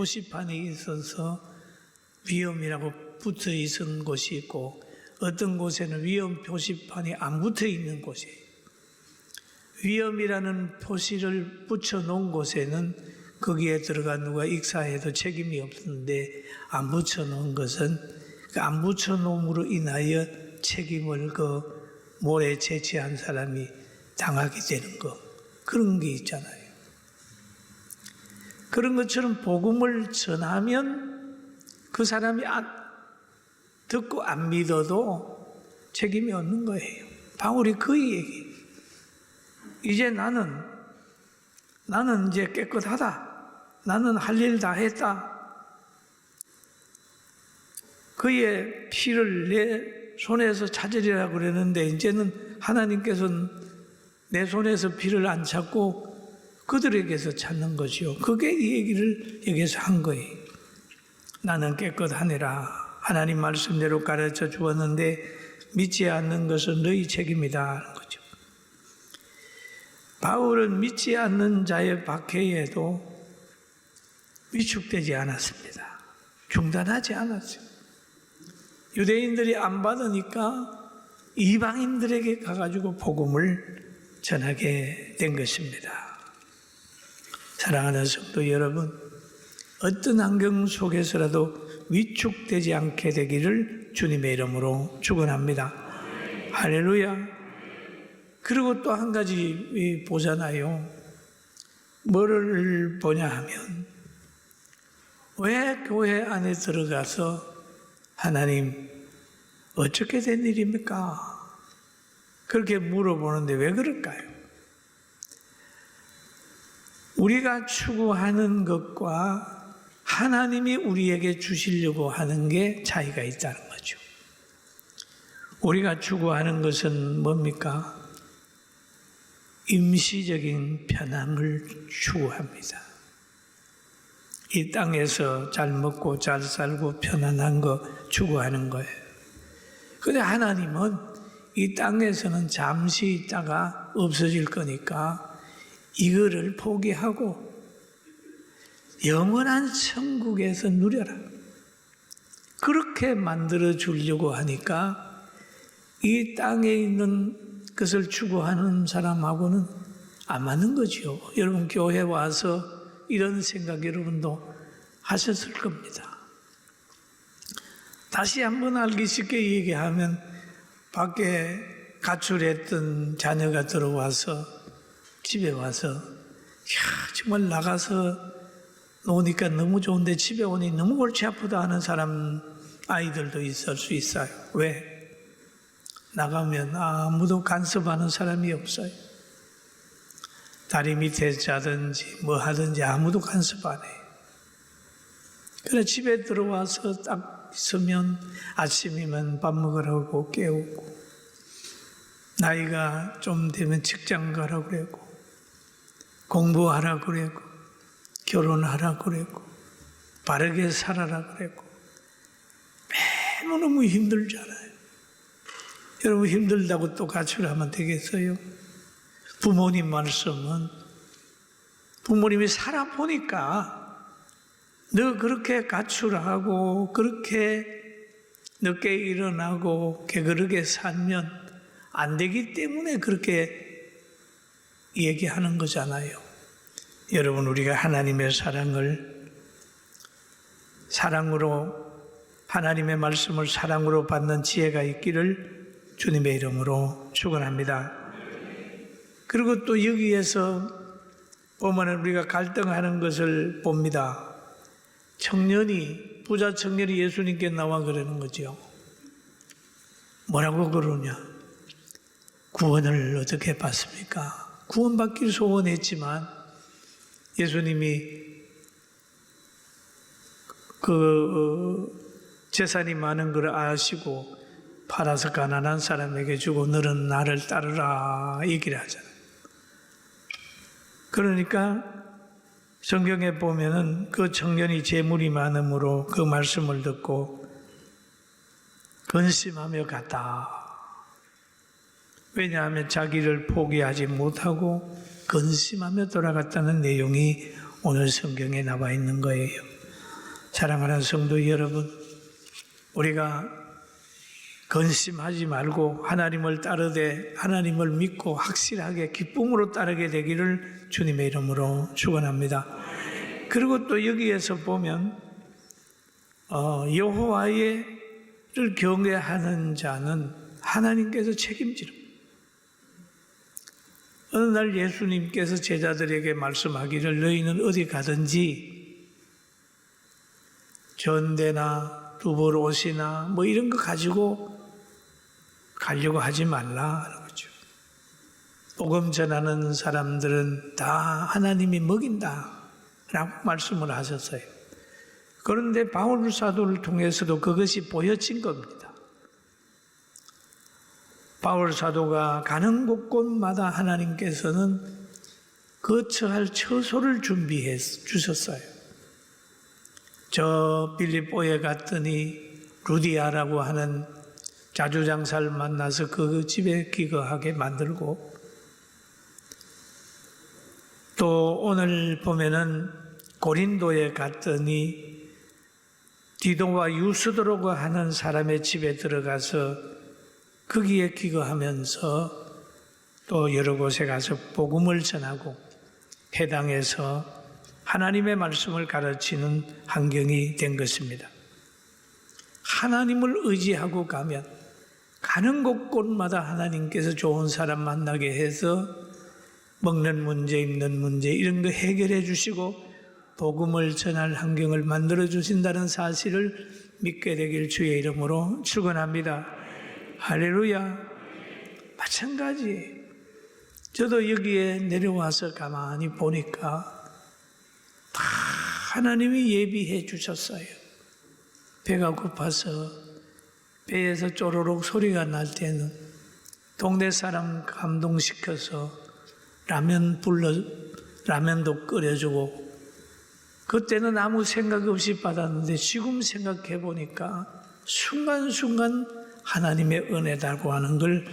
표시판이 있어서 위험이라고 붙어 있는 곳이 있고, 어떤 곳에는 위험 표시판이 안 붙어 있는 곳이에요. 위험이라는 표시를 붙여 놓은 곳에는 거기에 들어가 누가 익사해도 책임이 없는데, 안 붙여 놓은 것은 그 안 붙여 놓음으로 인하여 책임을 그 모래 채취한 사람이 당하게 되는 거, 그런 게 있잖아요. 그런 것처럼 복음을 전하면 그 사람이 듣고 안 믿어도 책임이 없는 거예요. 바울이 그 얘기. 이제 나는 이제 깨끗하다. 나는 할 일 다 했다. 그의 피를 내 손에서 찾으리라고 그랬는데, 이제는 하나님께서는 내 손에서 피를 안 찾고 그들에게서 찾는 것이요. 그게 이 얘기를 여기서 한 거예요. 나는 깨끗하니라. 하나님 말씀대로 가르쳐 주었는데 믿지 않는 것은 너희 책임이다 하는 거죠. 바울은 믿지 않는 자의 박해에도 위축되지 않았습니다. 중단하지 않았어요. 유대인들이 안 받으니까 이방인들에게 가가지고 복음을 전하게 된 것입니다. 사랑하는 성도 여러분, 어떤 환경 속에서라도 위축되지 않게 되기를 주님의 이름으로 축원합니다. 할렐루야. 그리고 또 한 가지 보잖아요. 뭐를 보냐 하면, 왜 교회 안에 들어가서 하나님 어떻게 된 일입니까? 그렇게 물어보는데 왜 그럴까요? 우리가 추구하는 것과 하나님이 우리에게 주시려고 하는 게 차이가 있다는 거죠. 우리가 추구하는 것은 뭡니까? 임시적인 편안을 추구합니다. 이 땅에서 잘 먹고 잘 살고 편안한 거 추구하는 거예요. 그런데 하나님은 이 땅에서는 잠시 있다가 없어질 거니까 이거를 포기하고 영원한 천국에서 누려라. 그렇게 만들어 주려고 하니까 이 땅에 있는 것을 추구하는 사람하고는 안 맞는 거죠. 여러분 교회 와서 이런 생각 여러분도 하셨을 겁니다. 다시 한번 알기 쉽게 얘기하면, 밖에 가출했던 자녀가 들어와서 집에 와서 정말 나가서 노니까 너무 좋은데 집에 오니 너무 골치 아프다 하는 사람 아이들도 있을 수 있어요. 왜? 나가면 아무도 간섭하는 사람이 없어요. 다리 밑에 자든지 뭐 하든지 아무도 간섭 안 해요. 그래 집에 들어와서 딱 있으면 아침이면 밥 먹으라고 깨우고, 나이가 좀 되면 직장 가라고 그러고, 공부하라고 그러고, 결혼하라고 그러고, 바르게 살아라고 그러고, 너무 힘들잖아요. 여러분 힘들다고 또 가출하면 되겠어요? 부모님 말씀은 부모님이 살아보니까 너 그렇게 가출하고 그렇게 늦게 일어나고 게으르게 살면 안 되기 때문에 그렇게 얘기하는 거잖아요. 여러분 우리가 하나님의 사랑으로 하나님의 말씀을 사랑으로 받는 지혜가 있기를 주님의 이름으로 축원합니다. 그리고 또 여기에서 보면 우리가 갈등하는 것을 봅니다. 부자 청년이 예수님께 나와 그러는 거죠. 뭐라고 그러냐? 구원을 어떻게 받습니까? 구원받기를 소원했지만 예수님이 재산이 많은 걸 아시고 팔아서 가난한 사람에게 주고 너는 나를 따르라 얘기를 하잖아요. 그러니까 성경에 보면은 그 청년이 재물이 많으므로 그 말씀을 듣고 근심하며 갔다. 왜냐하면 자기를 포기하지 못하고 근심하며 돌아갔다는 내용이 오늘 성경에 나와 있는 거예요. 사랑하는 성도 여러분, 우리가 근심하지 말고 하나님을 따르되 하나님을 믿고 확실하게 기쁨으로 따르게 되기를 주님의 이름으로 축원합니다. 그리고 또 여기에서 보면 여호와를 경외하는 자는 하나님께서 책임지는. 어느 날 예수님께서 제자들에게 말씀하기를 너희는 어디 가든지 전대나 두벌 옷이나 뭐 이런 거 가지고 가려고 하지 말라 그러죠. 복음 전하는 사람들은 다 하나님이 먹인다 라고 말씀을 하셨어요. 그런데 바울 사도를 통해서도 그것이 보여진 겁니다. 바울 사도가 가는 곳곳마다 하나님께서는 거처할 처소를 준비해 주셨어요. 저 빌립보에 갔더니 루디아라고 하는 자주장사를 만나서 그 집에 기거하게 만들고, 또 오늘 보면은 고린도에 갔더니 디도와 유스도라고 하는 사람의 집에 들어가서 거기에 기거하면서 또 여러 곳에 가서 복음을 전하고 해당에서 하나님의 말씀을 가르치는 환경이 된 것입니다. 하나님을 의지하고 가면 가는 곳곳마다 하나님께서 좋은 사람 만나게 해서 먹는 문제, 입는 문제 이런 거 해결해 주시고 복음을 전할 환경을 만들어 주신다는 사실을 믿게 되길 주의 이름으로 축원합니다. 할렐루야. 마찬가지. 저도 여기에 내려와서 가만히 보니까 다 하나님이 예비해 주셨어요. 배가 고파서 배에서 쪼르륵 소리가 날 때는 동네 사람 감동시켜서 라면도 끓여주고, 그때는 아무 생각 없이 받았는데 지금 생각해 보니까 순간순간 하나님의 은혜다고 하는 걸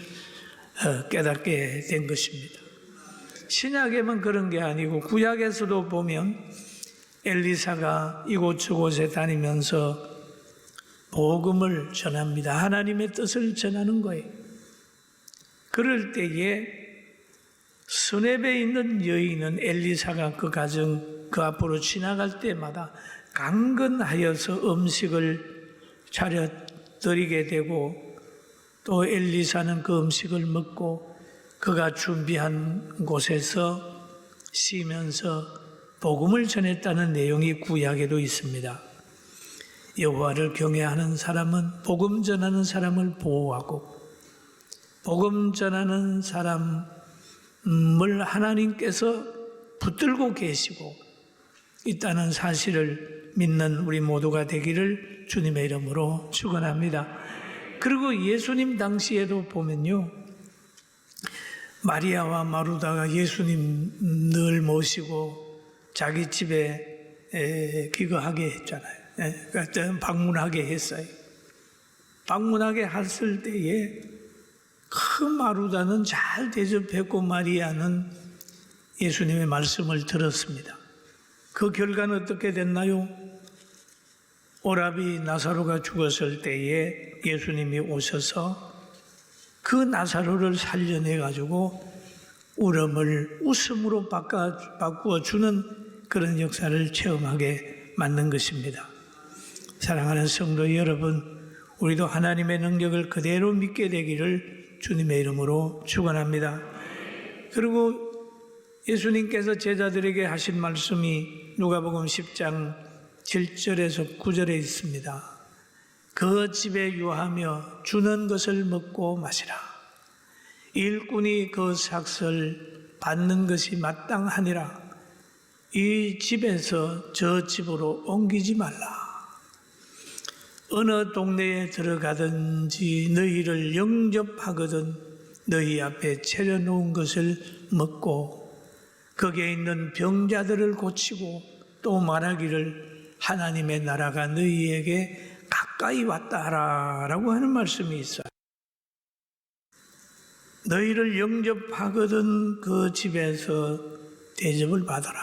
깨닫게 된 것입니다. 신약에만 그런 게 아니고 구약에서도 보면 엘리사가 이곳저곳에 다니면서 복음을 전합니다. 하나님의 뜻을 전하는 거예요. 그럴 때에 스놉에 있는 여인은 엘리사가 그 가정 그 앞으로 지나갈 때마다 강건하여서 음식을 차려 드리게 되고, 또 엘리사는 그 음식을 먹고 그가 준비한 곳에서 쉬면서 복음을 전했다는 내용이 구약에도 있습니다. 여호와를 경외하는 사람은 복음 전하는 사람을 보호하고, 복음 전하는 사람을 하나님께서 붙들고 계시고 있다는 사실을 믿는 우리 모두가 되기를 주님의 이름으로 축원합니다. 그리고 예수님 당시에도 보면요, 마리아와 마르다가 예수님 늘 모시고 자기 집에 기거하게 했잖아요. 그러니까 방문하게 했어요. 방문하게 했을 때에 그 마르다는 잘 대접했고 마리아는 예수님의 말씀을 들었습니다. 그 결과는 어떻게 됐나요? 오라비 나사로가 죽었을 때에 예수님이 오셔서 그 나사로를 살려내가지고 울음을 웃음으로 바꾸어 주는 그런 역사를 체험하게 만든 것입니다. 사랑하는 성도 여러분, 우리도 하나님의 능력을 그대로 믿게 되기를 주님의 이름으로 축원합니다. 그리고 예수님께서 제자들에게 하신 말씀이 누가복음 10장 7절에서 9절에 있습니다. 그 집에 유하며 주는 것을 먹고 마시라. 일꾼이 그 삭을 받는 것이 마땅하니라. 이 집에서 저 집으로 옮기지 말라. 어느 동네에 들어가든지 너희를 영접하거든 너희 앞에 차려놓은 것을 먹고 거기에 있는 병자들을 고치고 또 말하기를 하나님의 나라가 너희에게 가까이 왔다 하라라고 하는 말씀이 있어요. 너희를 영접하거든 그 집에서 대접을 받아라.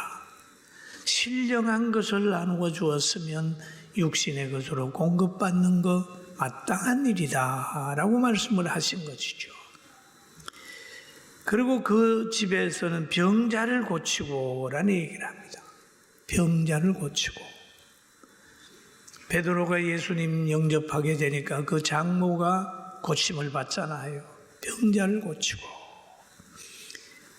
신령한 것을 나누어 주었으면 육신의 것으로 공급받는 것 마땅한 일이다 라고 말씀을 하신 것이죠. 그리고 그 집에서는 병자를 고치고 라는 얘기를 합니다. 병자를 고치고. 베드로가 예수님 영접하게 되니까 그 장모가 고침을 받잖아요. 병자를 고치고.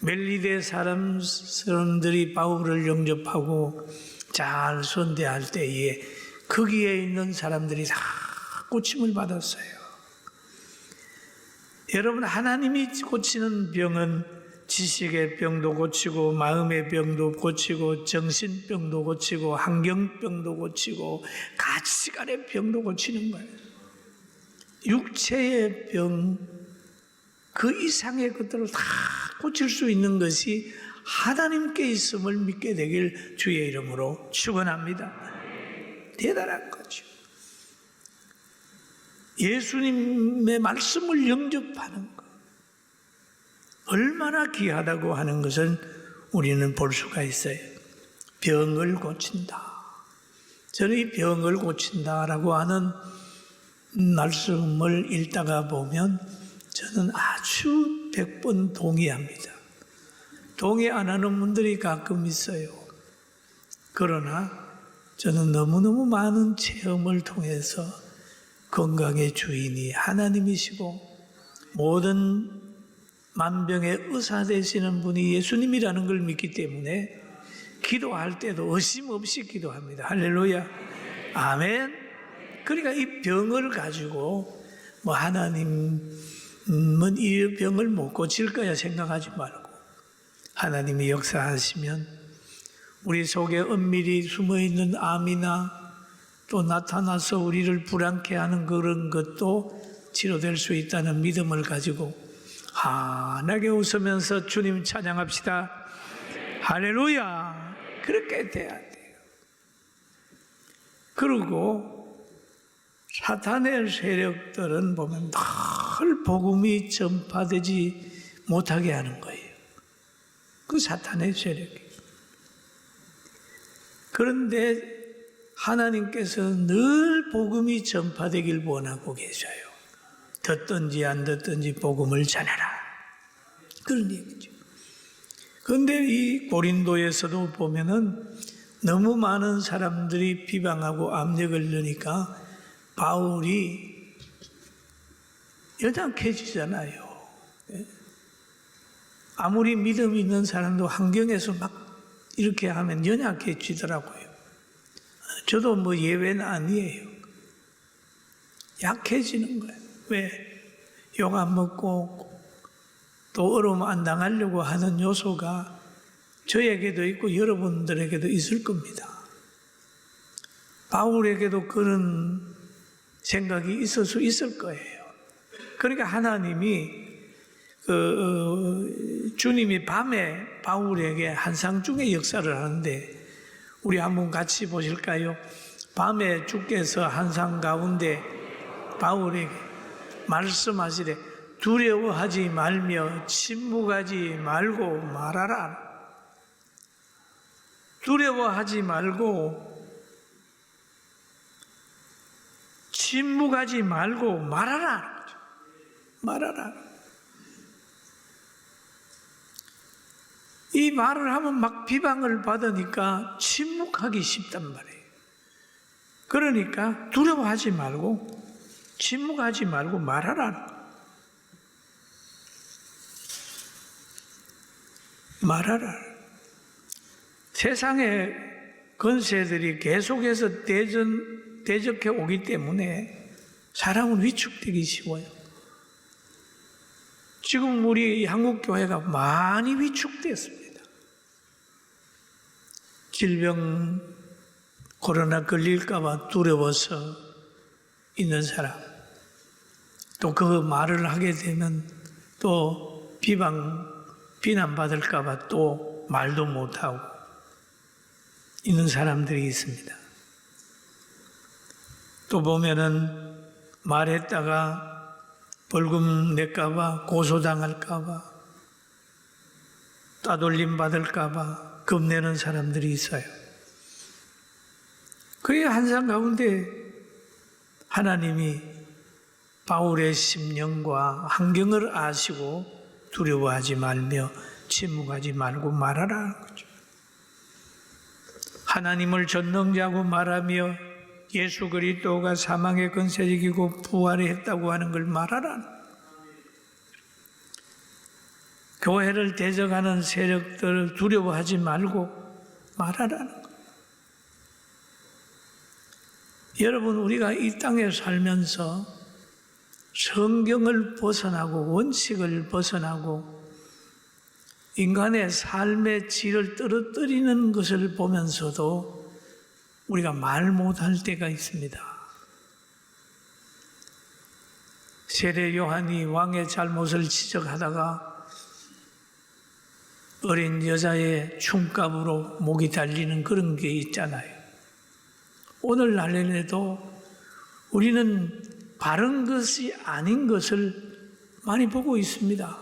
멜리데 사람들이 바울을 영접하고 잘 선대할 때에 거기에 있는 사람들이 다 고침을 받았어요. 여러분, 하나님이 고치는 병은 지식의 병도 고치고 마음의 병도 고치고 정신병도 고치고 환경병도 고치고 가치관의 병도 고치는 거예요. 육체의 병, 그 이상의 것들을 다 고칠 수 있는 것이 하나님께 있음을 믿게 되길 주의 이름으로 축원합니다. 대단한 거죠. 예수님의 말씀을 영접하는 것, 얼마나 귀하다고 하는 것을 우리는 볼 수가 있어요. 병을 고친다. 저는 이 병을 고친다라고 하는 말씀을 읽다가 보면 저는 아주 100번 동의합니다. 동의 안 하는 분들이 가끔 있어요. 그러나 저는 너무너무 많은 체험을 통해서 건강의 주인이 하나님이시고 모든 만병의 의사 되시는 분이 예수님이라는 걸 믿기 때문에 기도할 때도 의심 없이 기도합니다. 할렐루야. 아멘. 그러니까 이 병을 가지고 뭐 하나님은 이 병을 못 고칠 거야 생각하지 말고 하나님이 역사하시면 우리 속에 은밀히 숨어있는 암이나 또 나타나서 우리를 불안케 하는 그런 것도 치료될 수 있다는 믿음을 가지고 환하게 웃으면서 주님 찬양합시다. 할렐루야. 그렇게 돼야 돼요. 그리고 사탄의 세력들은 보면 늘 복음이 전파되지 못하게 하는 거예요. 그 사탄의 세력이. 그런데 하나님께서 늘 복음이 전파되길 원하고 계셔요. 듣든지 안 듣든지 복음을 전해라. 그런 얘기죠. 그런데 이 고린도에서도 보면은 너무 많은 사람들이 비방하고 압력을 넣으니까 바울이 연약해지잖아요. 아무리 믿음 있는 사람도 환경에서 막 이렇게 하면 연약해지더라고요. 저도 뭐 예외는 아니에요. 약해지는 거예요. 왜? 욕 안 먹고 또 어려움 안 당하려고 하는 요소가 저에게도 있고 여러분들에게도 있을 겁니다. 바울에게도 그런 생각이 있을 수 있을 거예요. 그러니까 하나님이 주님이 밤에 바울에게 한상중의 역사를 하는데 우리 한번 같이 보실까요? 밤에 주께서 한상 가운데 바울에게 말씀하시되 두려워하지 말며 침묵하지 말고 말하라. 두려워하지 말고 침묵하지 말고 말하라. 말하라. 이 말을 하면 막 비방을 받으니까 침묵하기 쉽단 말이에요. 그러니까 두려워하지 말고 침묵하지 말고 말하라. 말하라. 세상의 권세들이 계속해서 대적해 오기 때문에 사람은 위축되기 쉬워요. 지금 우리 한국교회가 많이 위축됐습니다. 질병, 코로나 걸릴까봐 두려워서 있는 사람, 또 그 말을 하게 되면 또 비난받을까봐 또 말도 못하고 있는 사람들이 있습니다. 또 보면은 말했다가 벌금 낼까봐, 고소당할까봐, 따돌림 받을까봐 겁내는 사람들이 있어요. 그의 환상 가운데 하나님이 바울의 심령과 환경을 아시고 두려워하지 말며 침묵하지 말고 말하라는 거죠. 하나님을 전능자고 말하며 예수 그리스도가 사망의 권세를 이기고 부활했다고 하는 걸 말하라는 거예요. 교회를 대적하는 세력들을 두려워하지 말고 말하라는 거예요. 여러분, 우리가 이 땅에 살면서 성경을 벗어나고 원칙을 벗어나고 인간의 삶의 질을 떨어뜨리는 것을 보면서도 우리가 말 못할 때가 있습니다. 세례 요한이 왕의 잘못을 지적하다가 어린 여자의 춤값으로 목이 달리는 그런 게 있잖아요. 오늘날에도 우리는 바른 것이 아닌 것을 많이 보고 있습니다.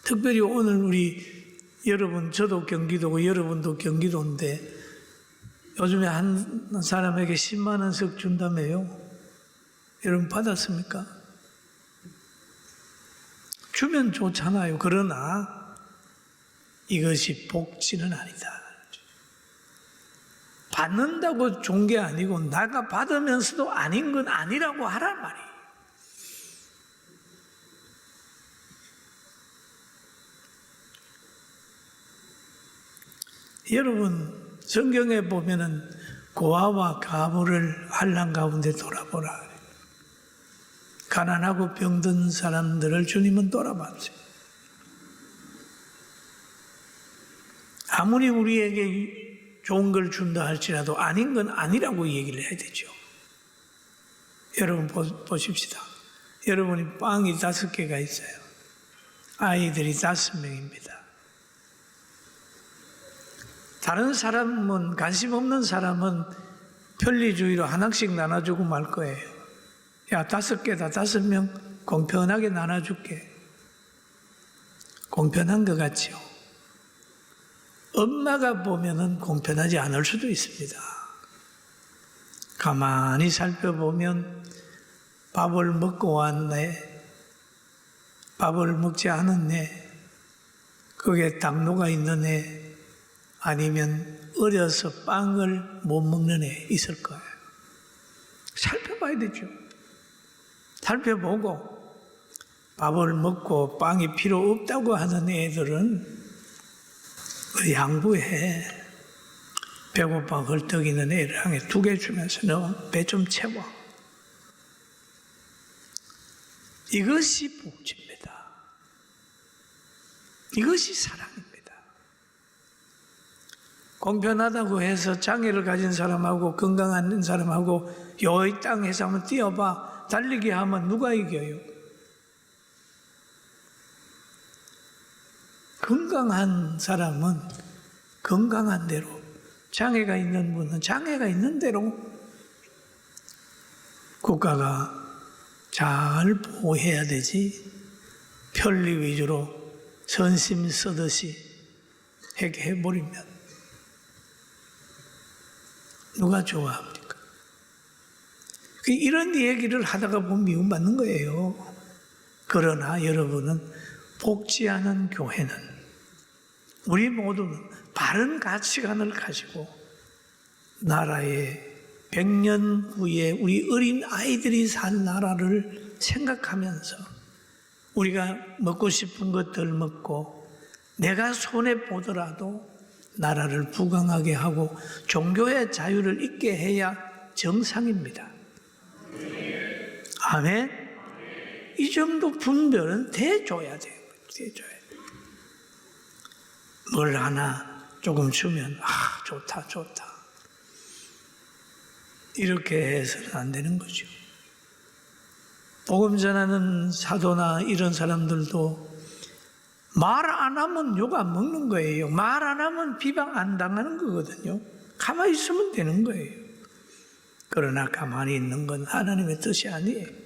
특별히 오늘 우리 여러분, 저도 경기도고 여러분도 경기도인데 요즘에 한 사람에게 10만 원씩 준다며요. 여러분 받았습니까? 주면 좋잖아요. 그러나 이것이 복지는 아니다. 받는다고 좋은 게 아니고 내가 받으면서도 아닌 건 아니라고 하란 말이에요. 여러분, 성경에 보면은 고아와 가부를 환난 가운데 돌아보라. 가난하고 병든 사람들을 주님은 돌아봤어요. 아무리 우리에게 좋은 걸 준다 할지라도 아닌 건 아니라고 얘기를 해야 되죠. 여러분 보십시다. 여러분이 빵이 5개가 있어요. 아이들이 5명입니다. 다른 사람은, 관심 없는 사람은 편리주의로 하나씩 나눠주고 말 거예요. 야, 5개다, 5명 공평하게 나눠줄게. 공평한 것 같죠? 엄마가 보면은 공평하지 않을 수도 있습니다. 가만히 살펴보면 밥을 먹고 왔네, 밥을 먹지 않았네, 거기에 당뇨가 있는 애, 아니면 어려서 빵을 못 먹는 애 있을 거예요. 살펴봐야 되죠. 살펴보고 밥을 먹고 빵이 필요 없다고 하는 애들은 양보해. 배고파 헐떡이는 애를 향해 2개 주면서 너 배 좀 채워. 이것이 복지입니다. 이것이 사랑입니다. 공평하다고 해서 장애를 가진 사람하고 건강한 사람하고 이 땅에서 한번 뛰어봐. 달리기 하면 누가 이겨요? 건강한 사람은 건강한 대로, 장애가 있는 분은 장애가 있는 대로 국가가 잘 보호해야 되지, 편리 위주로 선심 쓰듯이 해버리면 누가 좋아합니까? 이런 얘기를 하다가 보면 미움받는 거예요. 그러나 여러분은 복지하는 교회는, 우리 모두는 바른 가치관을 가지고 나라의 100년 후에 우리 어린 아이들이 살 나라를 생각하면서 우리가 먹고 싶은 것들 먹고 내가 손해보더라도 나라를 부강하게 하고 종교의 자유를 있게 해야 정상입니다. 아멘? 이 정도 분별은 대줘야 돼요. 대줘야 돼요. 뭘 하나 조금 주면 좋다 좋다 이렇게 해서는 안 되는 거죠. 복음 전하는 사도나 이런 사람들도 말 안 하면 욕 안 먹는 거예요. 말 안 하면 비방 안 당하는 거거든요. 가만히 있으면 되는 거예요. 그러나 가만히 있는 건 하나님의 뜻이 아니에요.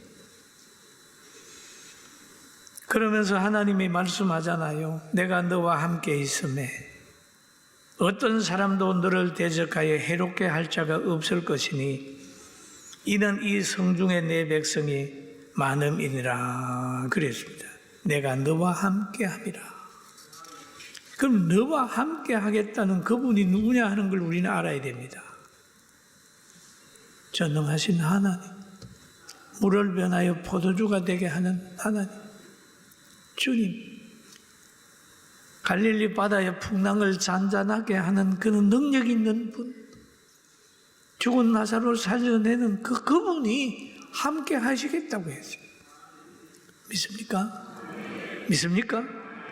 그러면서 하나님이 말씀하잖아요. 내가 너와 함께 있음에 어떤 사람도 너를 대적하여 해롭게 할 자가 없을 것이니 이는 이 성중에 내 백성이 많음이니라 그랬습니다. 내가 너와 함께 함이라. 그럼 너와 함께 하겠다는 그분이 누구냐 하는 걸 우리는 알아야 됩니다. 전능하신 하나님, 물을 변하여 포도주가 되게 하는 하나님, 주님, 갈릴리 바다의 풍랑을 잔잔하게 하는 그런 능력 있는 분, 죽은 나사로를 살려내는 그분이 함께 하시겠다고 했어요. 믿습니까? 믿습니까?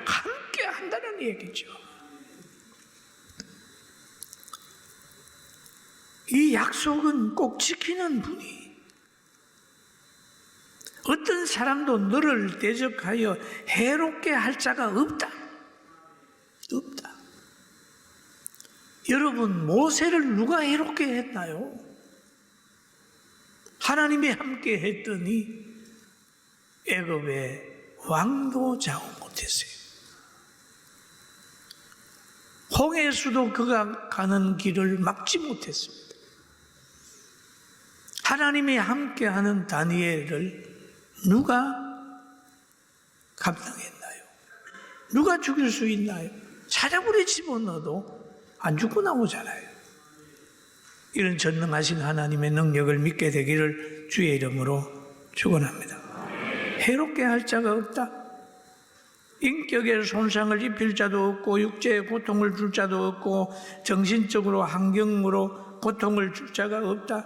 함께 한다는 얘기죠. 이 약속은 꼭 지키는 분이, 어떤 사람도 너를 대적하여 해롭게 할 자가 없다. 없다. 여러분, 모세를 누가 해롭게 했나요? 하나님이 함께 했더니 애굽의 왕도 좌우 못했어요. 홍해수도 그가 가는 길을 막지 못했습니다. 하나님이 함께하는 다니엘을 누가 감당했나요? 누가 죽일 수 있나요? 사자굴에 집어넣어도 안 죽고 나오잖아요. 이런 전능하신 하나님의 능력을 믿게 되기를 주의 이름으로 축원합니다. 해롭게 할 자가 없다. 인격에 손상을 입힐 자도 없고 육체에 고통을 줄 자도 없고 정신적으로 환경으로 고통을 줄 자가 없다.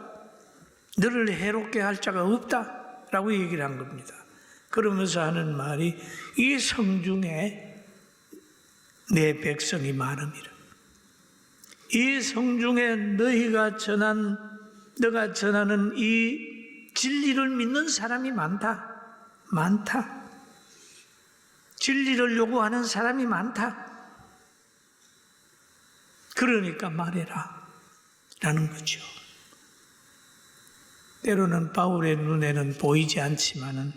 너를 해롭게 할 자가 없다 라고 얘기를 한 겁니다. 그러면서 하는 말이 이 성중에 내 백성이 많음이라. 이 성중에 너가 전하는 이 진리를 믿는 사람이 많다. 많다. 진리를 요구하는 사람이 많다. 그러니까 말해라 라는 거죠. 때로는 바울의 눈에는 보이지 않지만은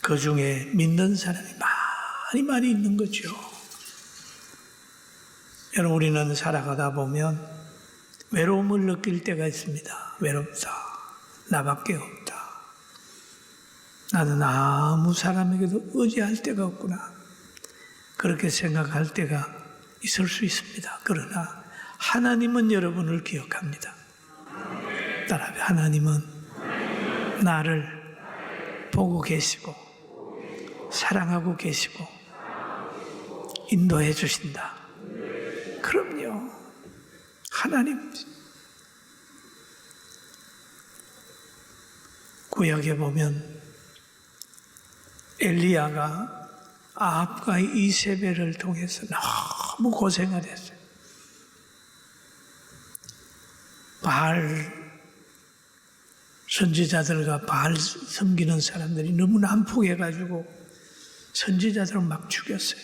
그 중에 믿는 사람이 많이 있는 거죠. 여러분, 우리는 살아가다 보면 외로움을 느낄 때가 있습니다. 외롭다. 나밖에 없다. 나는 아무 사람에게도 의지할 데가 없구나. 그렇게 생각할 때가 있을 수 있습니다. 그러나 하나님은 여러분을 기억합니다. 따라합니다. 하나님은 나를 보고 계시고 사랑하고 계시고 인도해 주신다. 그럼요. 하나님. 구약에 보면 엘리야가 아합과 이세벨을 통해서 너무 고생을 했어요. 바알 선지자들과 바알 섬기는 사람들이 너무 난폭해가지고 선지자들을 막 죽였어요.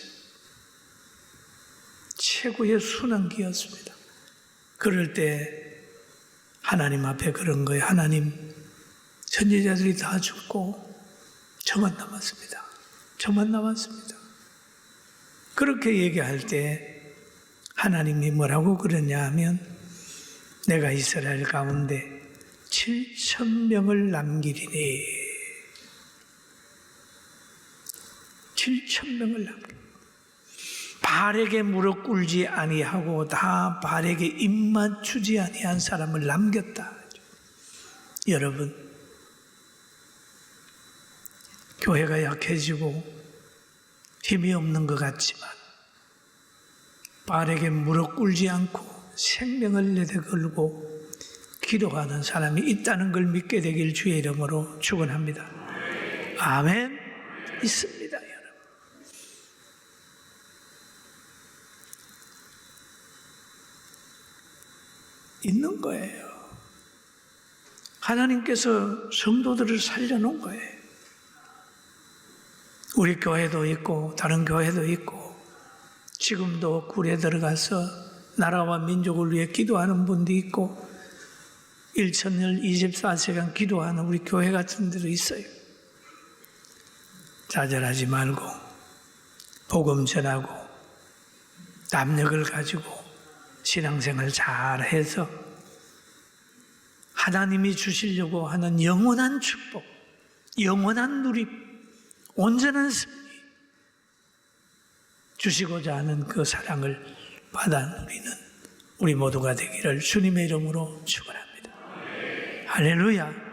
최고의 순환기였습니다. 그럴 때 하나님 앞에 그런 거예요. 하나님, 선지자들이 다 죽고 저만 남았습니다. 저만 남았습니다. 그렇게 얘기할 때 하나님이 뭐라고 그러냐 하면 내가 이스라엘 가운데 7,000명을 남기리니 7,000명을 남기리니 바알에게 무릎 꿇지 아니하고 다 바알에게 입 맞추지 아니한 사람을 남겼다. 여러분, 교회가 약해지고 힘이 없는 것 같지만 바알에게 무릎 꿇지 않고 생명을 내걸고 기도하는 사람이 있다는 걸 믿게 되길 주의 이름으로 축원합니다. 아멘. 있습니다, 여러분. 있는 거예요. 하나님께서 성도들을 살려놓은 거예요. 우리 교회도 있고 다른 교회도 있고 지금도 굴에 들어가서 나라와 민족을 위해 기도하는 분도 있고 1000일 24시간 기도하는 우리 교회 같은 데도 있어요. 좌절하지 말고 복음 전하고 담력을 가지고 신앙생활 잘해서 하나님이 주시려고 하는 영원한 축복, 영원한 누림, 온전한 승리, 주시고자 하는 그 사랑을 받아 누리는 우리 모두가 되기를 주님의 이름으로 축원합니다. 할렐루야.